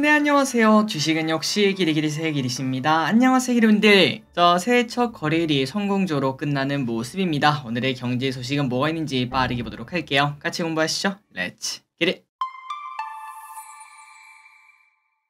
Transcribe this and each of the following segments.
네, 안녕하세요. 주식은 역시 기리기리 새기리십니다. 안녕하세요, 기리분들. 새해 첫 거래일이 성공적으로 끝나는 모습입니다. 오늘의 경제 소식은 뭐가 있는지 빠르게 보도록 할게요. 같이 공부하시죠. 렛츠 기리.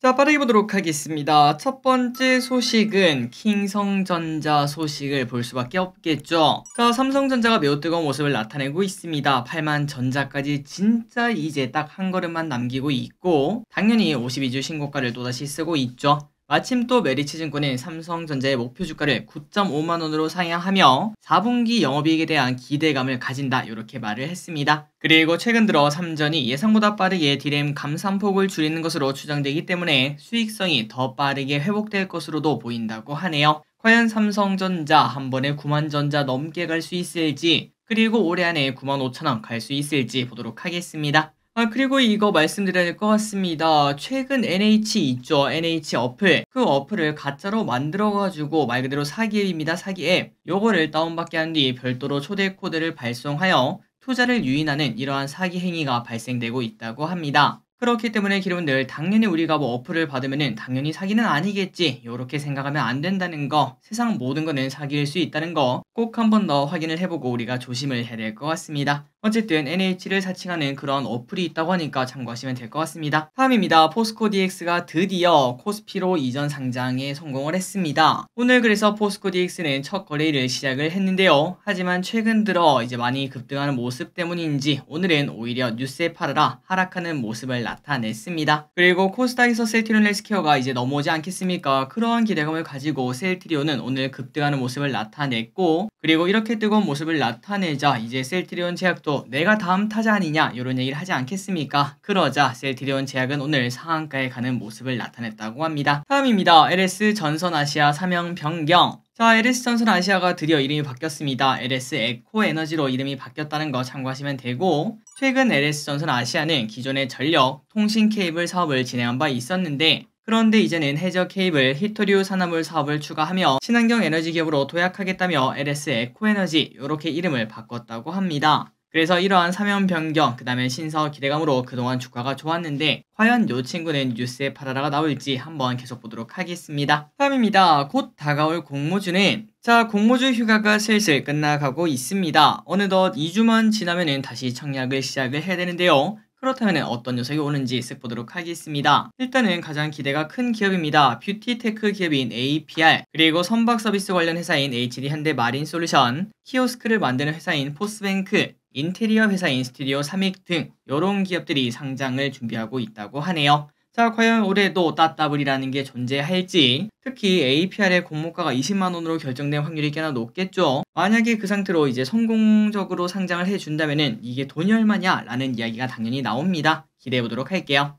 자, 빠르게 보도록 하겠습니다. 첫 번째 소식은 킹성전자 소식을 볼 수밖에 없겠죠. 자, 삼성전자가 매우 뜨거운 모습을 나타내고 있습니다. 8만 전자까지 진짜 이제 딱 한 걸음만 남기고 있고, 당연히 52주 신고가를 또다시 쓰고 있죠. 마침 또 메리츠증권은 삼성전자의 목표 주가를 9.5만원으로 상향하며 4분기 영업이익에 대한 기대감을 가진다, 이렇게 말을 했습니다. 그리고 최근 들어 삼전이 예상보다 빠르게 디램 감산폭을 줄이는 것으로 추정되기 때문에 수익성이 더 빠르게 회복될 것으로도 보인다고 하네요. 과연 삼성전자 한 번에 9만 전자 넘게 갈 수 있을지, 그리고 올해 안에 9만 5천원 갈 수 있을지 보도록 하겠습니다. 그리고 이거 말씀드려야 될 것 같습니다. 최근 NH 있죠? NH 어플. 그 어플을 가짜로 만들어가지고 말 그대로 사기 앱입니다. 사기 앱. 요거를 다운받게 한 뒤 별도로 초대 코드를 발송하여 투자를 유인하는 이러한 사기 행위가 발생되고 있다고 합니다. 그렇기 때문에 기름분들, 당연히 우리가 뭐 어플을 받으면은 당연히 사기는 아니겠지, 요렇게 생각하면 안 된다는 거, 세상 모든 거는 사기일 수 있다는 거 꼭 한 번 더 확인을 해보고 우리가 조심을 해야 될 것 같습니다. 어쨌든 NH를 사칭하는 그런 어플이 있다고 하니까 참고하시면 될 것 같습니다. 다음입니다. 포스코 DX가 드디어 코스피로 이전 상장에 성공을 했습니다. 오늘 그래서 포스코 DX는 첫 거래일을 시작을 했는데요. 하지만 최근 들어 이제 많이 급등하는 모습 때문인지 오늘은 오히려 뉴스에 팔아라 하락하는 모습을 나타냈습니다. 그리고 코스닥에서 셀트리온 헬스케어가 이제 넘어오지 않겠습니까? 그러한 기대감을 가지고 셀트리온은 오늘 급등하는 모습을 나타냈고, 그리고 이렇게 뜨거운 모습을 나타내자 이제 셀트리온 제약도 내가 다음 타자 아니냐, 이런 얘기를 하지 않겠습니까? 그러자 셀트리온 제약은 오늘 상한가에 가는 모습을 나타냈다고 합니다. 다음입니다. LS 전선아시아 사명 변경. 자, LS 전선아시아가 드디어 이름이 바뀌었습니다. LS 에코에너지로 이름이 바뀌었다는 거 참고하시면 되고, 최근 LS 전선아시아는 기존의 전력, 통신 케이블 사업을 진행한 바 있었는데, 그런데 이제는 해저 케이블, 히토류 산화물 사업을 추가하며 친환경 에너지 기업으로 도약하겠다며 LS 에코에너지 이렇게 이름을 바꿨다고 합니다. 그래서 이러한 사면 변경, 그 다음에 신사업 기대감으로 그동안 주가가 좋았는데, 과연 요 친구는 뉴스에 팔아라가 나올지 한번 계속 보도록 하겠습니다. 다음입니다. 곧 다가올 공모주는, 자, 공모주 휴가가 슬슬 끝나가고 있습니다. 어느덧 2주만 지나면은 다시 청약을 시작을 해야 되는데요. 그렇다면 어떤 녀석이 오는지 쓱 보도록 하겠습니다. 일단은 가장 기대가 큰 기업입니다. 뷰티테크 기업인 APR, 그리고 선박 서비스 관련 회사인 HD 현대 마린 솔루션, 키오스크를 만드는 회사인 포스뱅크, 인테리어 회사인 스튜디오 삼익 등 이런 기업들이 상장을 준비하고 있다고 하네요. 자, 과연 올해도 따따블이라는 게 존재할지, 특히 APR의 공모가가 20만원으로 결정된 확률이 꽤나 높겠죠. 만약에 그 상태로 이제 성공적으로 상장을 해준다면은 이게 돈이 얼마냐 라는 이야기가 당연히 나옵니다. 기대해보도록 할게요.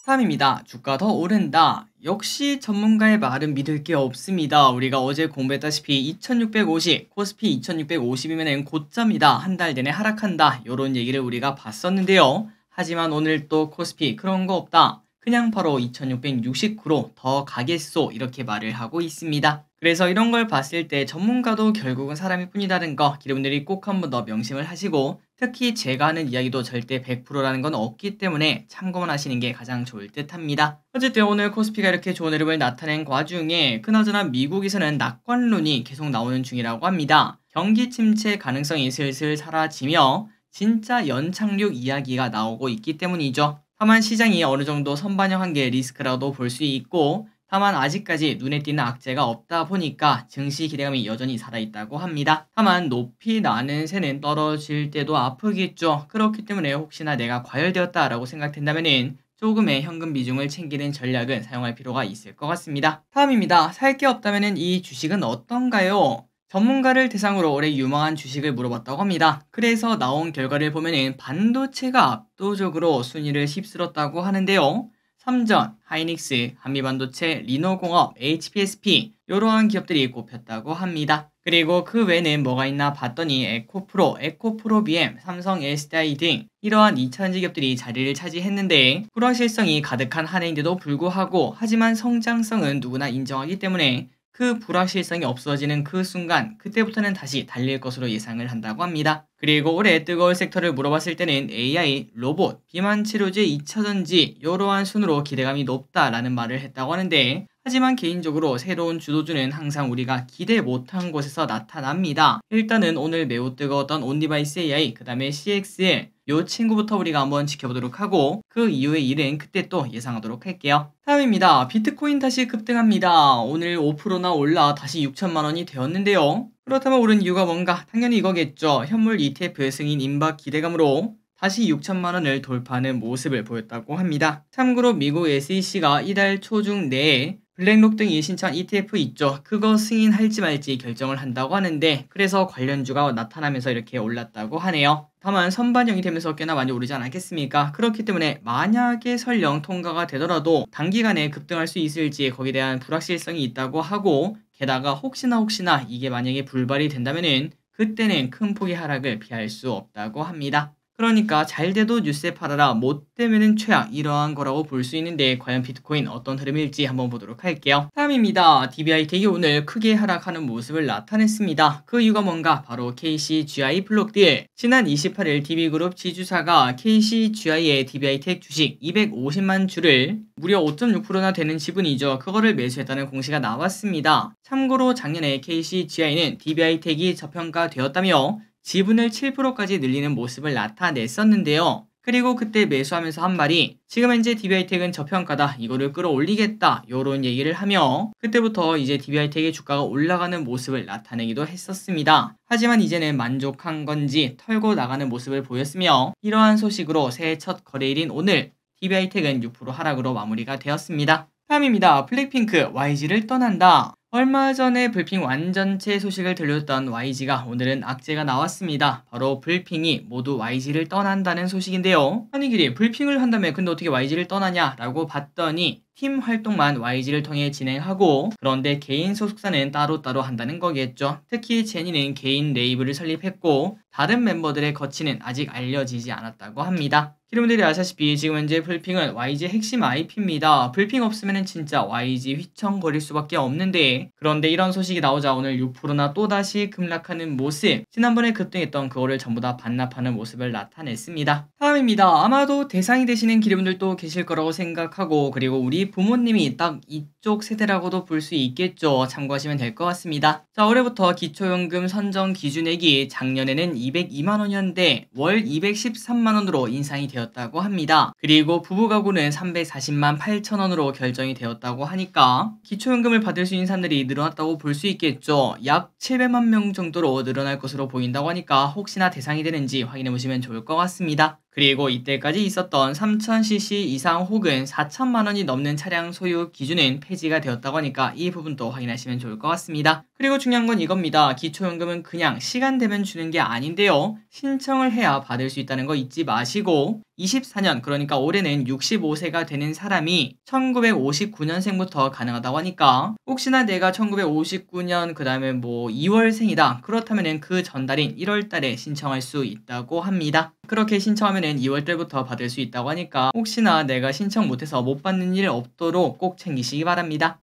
다음입니다. 주가 더 오른다. 역시 전문가의 말은 믿을 게 없습니다. 우리가 어제 공부했다시피 2650, 코스피 2650이면 고점이다, 한 달 내내 하락한다, 요런 얘기를 우리가 봤었는데요. 하지만 오늘 또 코스피 그런 거 없다, 그냥 바로 2669로 더 가겠소, 이렇게 말을 하고 있습니다. 그래서 이런 걸 봤을 때 전문가도 결국은 사람일 뿐이라는 거 여러분들이 꼭 한 번 더 명심을 하시고, 특히 제가 하는 이야기도 절대 100%라는 건 없기 때문에 참고만 하시는 게 가장 좋을 듯 합니다. 어쨌든 오늘 코스피가 이렇게 좋은 흐름을 나타낸 와중에 그나저나 미국에서는 낙관론이 계속 나오는 중이라고 합니다. 경기 침체 가능성이 슬슬 사라지며 진짜 연착륙 이야기가 나오고 있기 때문이죠. 다만 시장이 어느 정도 선반영한 게 리스크라도 볼 수 있고, 다만 아직까지 눈에 띄는 악재가 없다 보니까 증시 기대감이 여전히 살아있다고 합니다. 다만 높이 나는 새는 떨어질 때도 아프겠죠. 그렇기 때문에 혹시나 내가 과열되었다라고 생각된다면은 조금의 현금 비중을 챙기는 전략은 사용할 필요가 있을 것 같습니다. 다음입니다. 살 게 없다면은 이 주식은 어떤가요? 전문가를 대상으로 올해 유망한 주식을 물어봤다고 합니다. 그래서 나온 결과를 보면은 반도체가 압도적으로 순위를 휩쓸었다고 하는데요. 삼전, 하이닉스, 한미반도체, 리노공업, HPSP 이러한 기업들이 꼽혔다고 합니다. 그리고 그 외에는 뭐가 있나 봤더니 에코프로, 에코프로비엠, 삼성 SDI 등 이러한 2차전지 기업들이 자리를 차지했는데, 불확실성이 가득한 한 해인데도 불구하고 하지만 성장성은 누구나 인정하기 때문에 그 불확실성이 없어지는 그 순간 그때부터는 다시 달릴 것으로 예상을 한다고 합니다. 그리고 올해 뜨거울 섹터를 물어봤을 때는 AI, 로봇, 비만 치료제 2차전지 이러한 순으로 기대감이 높다라는 말을 했다고 하는데 하지만 개인적으로 새로운 주도주는 항상 우리가 기대 못한 곳에서 나타납니다. 일단은 오늘 매우 뜨거웠던 온디바이스 AI, 그 다음에 CXL 요 친구부터 우리가 한번 지켜보도록 하고 그 이후의 일은 그때 또 예상하도록 할게요. 다음입니다. 비트코인 다시 급등합니다. 오늘 5%나 올라 다시 6천만 원이 되었는데요. 그렇다면 오른 이유가 뭔가? 당연히 이거겠죠. 현물 ETF 승인 임박 기대감으로 다시 6천만 원을 돌파하는 모습을 보였다고 합니다. 참고로 미국 SEC가 이달 초중 내에 블랙록 등이 신청한 ETF 있죠. 그거 승인할지 말지 결정을 한다고 하는데 그래서 관련주가 나타나면서 이렇게 올랐다고 하네요. 다만 선반영이 되면서 꽤나 많이 오르지 않았겠습니까? 그렇기 때문에 만약에 설령 통과가 되더라도 단기간에 급등할 수 있을지 거기에 대한 불확실성이 있다고 하고 게다가 혹시나 이게 만약에 불발이 된다면은 그때는 큰 폭의 하락을 피할 수 없다고 합니다. 그러니까 잘 돼도 뉴스에 팔아라, 못 되면은 최악, 이러한 거라고 볼 수 있는데 과연 비트코인 어떤 흐름일지 한번 보도록 할게요. 다음입니다. DBI텍이 오늘 크게 하락하는 모습을 나타냈습니다. 그 이유가 뭔가? 바로 KCGI 블록딜. 지난 28일 DB그룹 지주사가 KCGI의 DBI텍 주식 250만 주를 무려 5.6%나 되는 지분이죠. 그거를 매수했다는 공시가 나왔습니다. 참고로 작년에 KCGI는 DBI텍이 저평가되었다며 지분을 7%까지 늘리는 모습을 나타냈었는데요. 그리고 그때 매수하면서 한 말이 지금 현재 DBI텍은 저평가다, 이거를 끌어올리겠다, 요런 얘기를 하며 그때부터 이제 DBI텍의 주가가 올라가는 모습을 나타내기도 했었습니다. 하지만 이제는 만족한 건지 털고 나가는 모습을 보였으며 이러한 소식으로 새해 첫 거래일인 오늘 DBI텍은 6% 하락으로 마무리가 되었습니다. 다음입니다. 블랙핑크 YG를 떠난다. 얼마 전에 불핑 완전체 소식을 들려줬던 YG가 오늘은 악재가 나왔습니다. 바로 불핑이 모두 YG를 떠난다는 소식인데요. 아니 길이 불핑을 한다며 근데 어떻게 YG를 떠나냐 라고 봤더니 팀 활동만 YG를 통해 진행하고 그런데 개인 소속사는 따로따로 한다는 거겠죠. 특히 제니는 개인 레이블을 설립했고 다른 멤버들의 거치는 아직 알려지지 않았다고 합니다. 여러분들이 아시다시피 지금 현재 불핑은 YG의 핵심 IP입니다. 불핑 없으면 진짜 YG 휘청거릴 수밖에 없는데 그런데 이런 소식이 나오자 오늘 6%나 또다시 급락하는 모습, 지난번에 급등했던 그거를 전부 다 반납하는 모습을 나타냈습니다. 다음입니다. 아마도 대상이 되시는 기류분들도 계실 거라고 생각하고 그리고 우리 부모님이 딱 이쪽 세대라고도 볼 수 있겠죠. 참고하시면 될 것 같습니다. 자, 올해부터 기초연금 선정 기준액이 작년에는 202만원이었는데 월 213만원으로 인상이 되었다고 합니다. 그리고 부부가구는 340만 8천원으로 결정이 되었다고 하니까 기초연금을 받을 수 있는 사람들이 늘어났다고 볼 수 있겠죠. 약 700만 명 정도로 늘어날 것으로 보인다고 하니까 혹시나 대상이 되는지 확인해 보시면 좋을 것 같습니다. 그리고 이때까지 있었던 3000cc 이상 혹은 4000만원이 넘는 차량 소유 기준은 폐지가 되었다고 하니까 이 부분도 확인하시면 좋을 것 같습니다. 그리고 중요한 건 이겁니다. 기초연금은 그냥 시간 되면 주는 게 아닌데요. 신청을 해야 받을 수 있다는 거 잊지 마시고 24년, 그러니까 올해는 65세가 되는 사람이 1959년생부터 가능하다고 하니까 혹시나 내가 1959년 그 다음에 뭐 2월생이다 그렇다면은 그 전달인 1월달에 신청할 수 있다고 합니다. 그렇게 신청하면은 2월달부터 받을 수 있다고 하니까 혹시나 내가 신청 못해서 못 받는 일 없도록 꼭 챙기시기 바랍니다.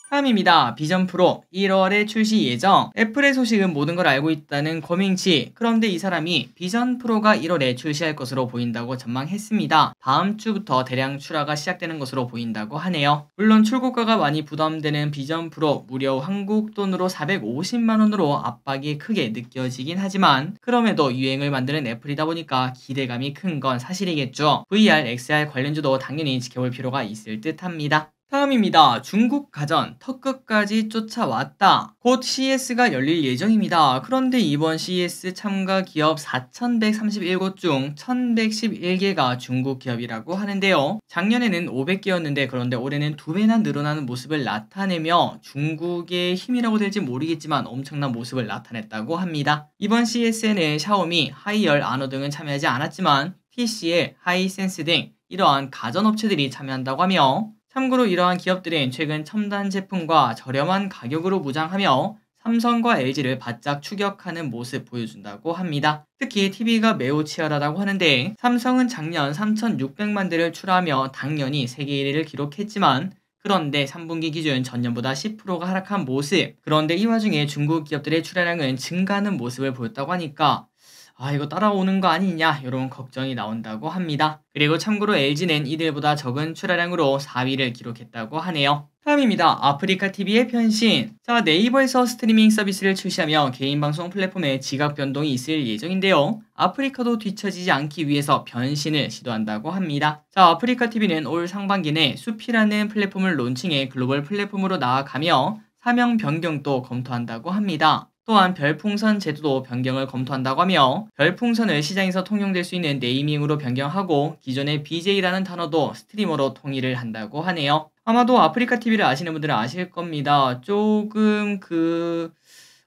다음입니다. 비전 프로 1월에 출시 예정. 애플의 소식은 모든 걸 알고 있다는 거밍치. 그런데 이 사람이 비전 프로가 1월에 출시할 것으로 보인다고 전망했습니다. 다음 주부터 대량 출하가 시작되는 것으로 보인다고 하네요. 물론 출고가가 많이 부담되는 비전 프로 무려 한국 돈으로 450만원으로 압박이 크게 느껴지긴 하지만 그럼에도 유행을 만드는 애플이다 보니까 기대감이 큰 건 사실이겠죠. VR, XR 관련주도 당연히 지켜볼 필요가 있을 듯합니다. 다음입니다. 중국 가전 턱끝까지 쫓아왔다. 곧 CES가 열릴 예정입니다. 그런데 이번 CES 참가 기업 4,131곳 중 1,111개가 중국 기업이라고 하는데요. 작년에는 500개였는데 그런데 올해는 2배나 늘어나는 모습을 나타내며 중국의 힘이라고 될지 모르겠지만 엄청난 모습을 나타냈다고 합니다. 이번 CES에는 샤오미, 하이얼, 아노 등은 참여하지 않았지만 TCL, 하이센스 등 이러한 가전업체들이 참여한다고 하며 참고로 이러한 기업들은 최근 첨단 제품과 저렴한 가격으로 무장하며 삼성과 LG를 바짝 추격하는 모습 보여준다고 합니다. 특히 TV가 매우 치열하다고 하는데 삼성은 작년 3,600만 대를 출하하며 당연히 세계 1위를 기록했지만 그런데 3분기 기준 전년보다 10%가 하락한 모습. 그런데 이 와중에 중국 기업들의 출하량은 증가하는 모습을 보였다고 하니까 이거 따라오는 거 아니냐 이런 걱정이 나온다고 합니다. 그리고 참고로 LG는 이들보다 적은 출하량으로 4위를 기록했다고 하네요. 다음입니다. 아프리카TV의 변신. 자, 네이버에서 스트리밍 서비스를 출시하며 개인 방송 플랫폼에 지각 변동이 있을 예정인데요. 아프리카도 뒤처지지 않기 위해서 변신을 시도한다고 합니다. 자, 아프리카TV는 올 상반기 내 숲이라는 플랫폼을 론칭해 글로벌 플랫폼으로 나아가며 사명 변경도 검토한다고 합니다. 또한 별풍선 제도도 변경을 검토한다고 하며 별풍선을 시장에서 통용될 수 있는 네이밍으로 변경하고 기존의 BJ라는 단어도 스트리머로 통일을 한다고 하네요. 아마도 아프리카TV를 아시는 분들은 아실 겁니다. 조금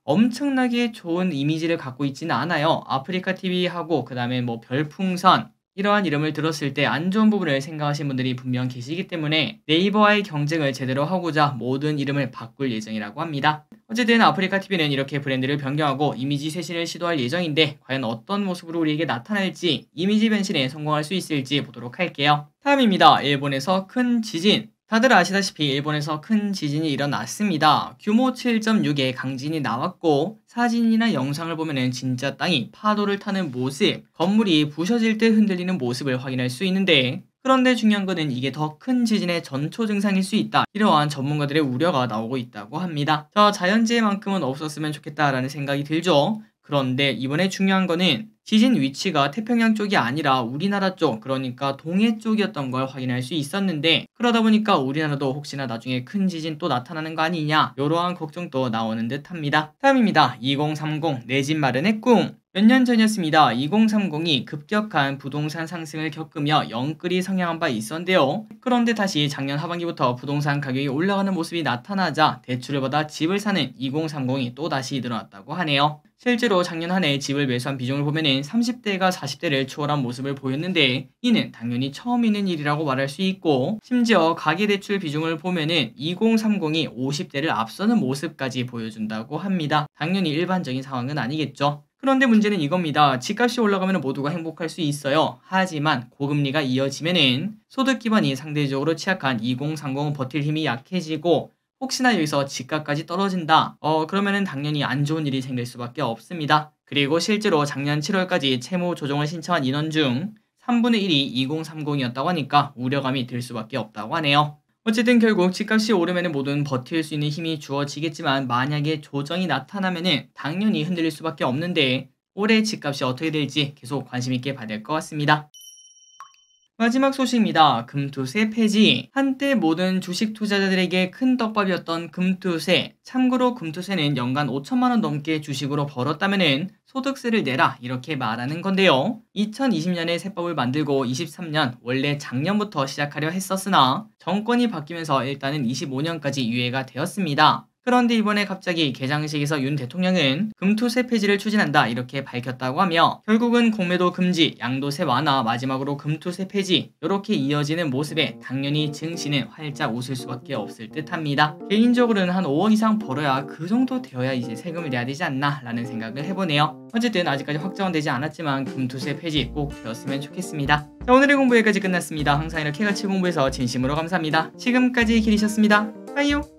엄청나게 좋은 이미지를 갖고 있지는 않아요. 아프리카TV하고 그 다음에 뭐 별풍선 이러한 이름을 들었을 때 안 좋은 부분을 생각하시는 분들이 분명 계시기 때문에 네이버와의 경쟁을 제대로 하고자 모든 이름을 바꿀 예정이라고 합니다. 어쨌든 아프리카TV는 이렇게 브랜드를 변경하고 이미지 쇄신을 시도할 예정인데 과연 어떤 모습으로 우리에게 나타날지 이미지 변신에 성공할 수 있을지 보도록 할게요. 다음입니다. 일본에서 큰 지진. 다들 아시다시피 일본에서 큰 지진이 일어났습니다. 규모 7.6의 강진이 나왔고 사진이나 영상을 보면은 진짜 땅이 파도를 타는 모습, 건물이 부셔질 때 흔들리는 모습을 확인할 수 있는데 그런데 중요한 거는 이게 더 큰 지진의 전초 증상일 수 있다. 이러한 전문가들의 우려가 나오고 있다고 합니다. 자연재해만큼은 없었으면 좋겠다라는 생각이 들죠. 그런데 이번에 중요한 거는 지진 위치가 태평양 쪽이 아니라 우리나라 쪽, 그러니까 동해 쪽이었던 걸 확인할 수 있었는데 그러다 보니까 우리나라도 혹시나 나중에 큰 지진 또 나타나는 거 아니냐 이러한 걱정도 나오는 듯 합니다. 다음입니다. 2030 내 집 마련의 꿈. 몇 년 전이었습니다. 2030이 급격한 부동산 상승을 겪으며 영끌이 성행한 바 있었는데요. 그런데 다시 작년 하반기부터 부동산 가격이 올라가는 모습이 나타나자 대출을 받아 집을 사는 2030이 또다시 늘어났다고 하네요. 실제로 작년 한 해 집을 매수한 비중을 보면은 30대가 40대를 초월한 모습을 보였는데 이는 당연히 처음 있는 일이라고 말할 수 있고 심지어 가계대출 비중을 보면은 2030이 50대를 앞서는 모습까지 보여준다고 합니다. 당연히 일반적인 상황은 아니겠죠. 그런데 문제는 이겁니다. 집값이 올라가면 모두가 행복할 수 있어요. 하지만 고금리가 이어지면은 소득 기반이 상대적으로 취약한 2030은 버틸 힘이 약해지고 혹시나 여기서 집값까지 떨어진다. 그러면은 당연히 안 좋은 일이 생길 수밖에 없습니다. 그리고 실제로 작년 7월까지 채무 조정을 신청한 인원 중 3분의 1이 2030이었다고 하니까 우려감이 들 수밖에 없다고 하네요. 어쨌든 결국 집값이 오르면 모두는 버틸 수 있는 힘이 주어지겠지만 만약에 조정이 나타나면은 당연히 흔들릴 수밖에 없는데 올해 집값이 어떻게 될지 계속 관심 있게 봐야 될 것 같습니다. 마지막 소식입니다. 금투세 폐지. 한때 모든 주식 투자자들에게 큰 떡밥이었던 금투세. 참고로 금투세는 연간 5천만 원 넘게 주식으로 벌었다면은 소득세를 내라 이렇게 말하는 건데요. 2020년에 세법을 만들고 23년 원래 작년부터 시작하려 했었으나 정권이 바뀌면서 일단은 25년까지 유예가 되었습니다. 그런데 이번에 갑자기 개장식에서 윤 대통령은 금투세 폐지를 추진한다 이렇게 밝혔다고 하며 결국은 공매도 금지, 양도세 완화, 마지막으로 금투세 폐지 이렇게 이어지는 모습에 당연히 증시는 활짝 웃을 수밖에 없을 듯합니다. 개인적으로는 한 5억 이상 벌어야 그 정도 되어야 이제 세금을 내야 되지 않나 라는 생각을 해보네요. 어쨌든 아직까지 확정은 되지 않았지만 금투세 폐지 꼭 되었으면 좋겠습니다. 자, 오늘의 공부 여기까지 끝났습니다. 항상 이렇게 같이 공부해서 진심으로 감사합니다. 지금까지 길이셨습니다. 빠이요.